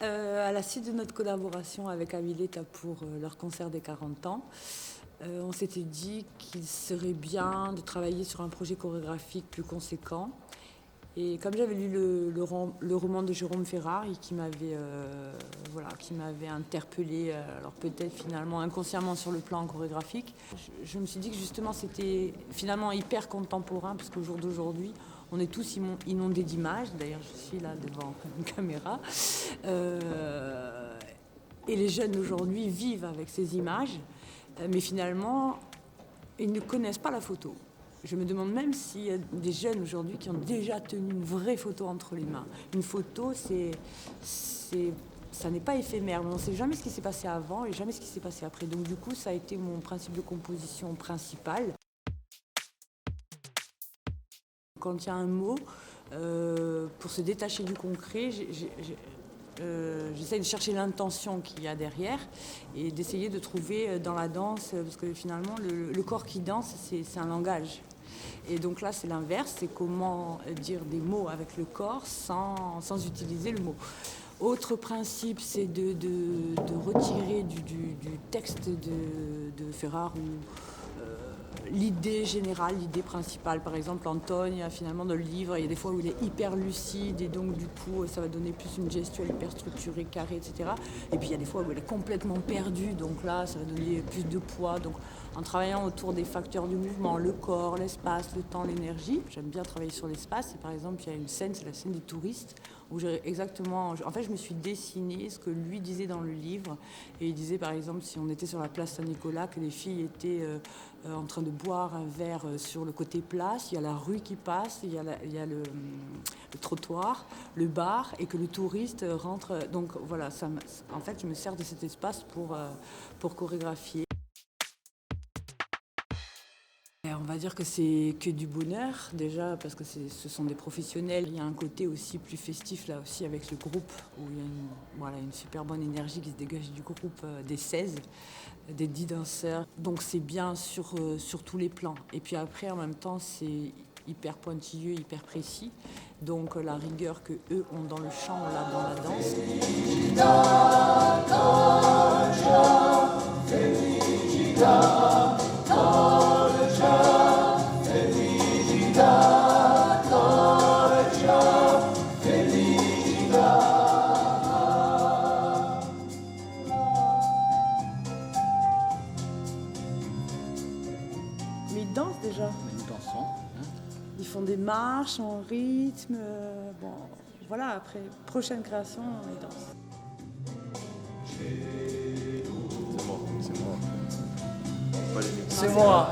À la suite de notre collaboration avec Avileta pour leur concert des 40 ans, on s'était dit qu'il serait bien de travailler sur un projet chorégraphique plus conséquent. Et comme j'avais lu le roman de Jérôme Ferrari qui m'avait interpellée, alors peut-être finalement inconsciemment sur le plan chorégraphique, je me suis dit que justement c'était finalement hyper contemporain parce qu'au jour d'aujourd'hui, on est tous inondés d'images. D'ailleurs, je suis là devant une caméra. Et les jeunes aujourd'hui vivent avec ces images, mais finalement, ils ne connaissent pas la photo. Je me demande même s'il y a des jeunes aujourd'hui qui ont déjà tenu une vraie photo entre les mains. Une photo, ça n'est pas éphémère, mais on ne sait jamais ce qui s'est passé avant et jamais ce qui s'est passé après. Donc du coup, ça a été mon principe de composition principal. Quand il y a un mot, pour se détacher du concret, j'essaye de chercher l'intention qu'il y a derrière et d'essayer de trouver dans la danse, parce que finalement le corps qui danse, c'est un langage. Et donc là, c'est l'inverse, c'est comment dire des mots avec le corps sans utiliser le mot. Autre principe, c'est de retirer du texte de Ferrari l'idée générale, l'idée principale. Par exemple, Antoine, finalement, dans le livre, il y a des fois où il est hyper lucide et donc, du coup, ça va donner plus une gestuelle hyper structurée, carrée, etc. Et puis, il y a des fois où il est complètement perdu, donc là, ça va donner plus de poids. Donc, en travaillant autour des facteurs du mouvement, le corps, l'espace, le temps, l'énergie, j'aime bien travailler sur l'espace. Et par exemple, il y a une scène, c'est la scène des touristes, où je me suis dessiné ce que lui disait dans le livre. Et il disait, par exemple, si on était sur la place Saint-Nicolas, que les filles étaient en train de boire un verre sur le côté place, il y a la rue qui passe, il y a le trottoir, le bar, et que le touriste rentre. Donc voilà, en fait, je me sers de cet espace pour chorégraphier. On va dire que c'est que du bonheur, déjà, parce que ce sont des professionnels. Il y a un côté aussi plus festif, là aussi, avec le groupe, où il y a une super bonne énergie qui se dégage du groupe des 16, des 10 danseurs. Donc c'est bien sur tous les plans. Et puis après, en même temps, c'est hyper pointilleux, hyper précis. Donc la rigueur que eux ont dans le chant, là, dans la danse. Mais ils dansent déjà. Nous dansons. Ils font des marches en rythme. Bon, voilà, après, prochaine création, ils dansent. C'est moi.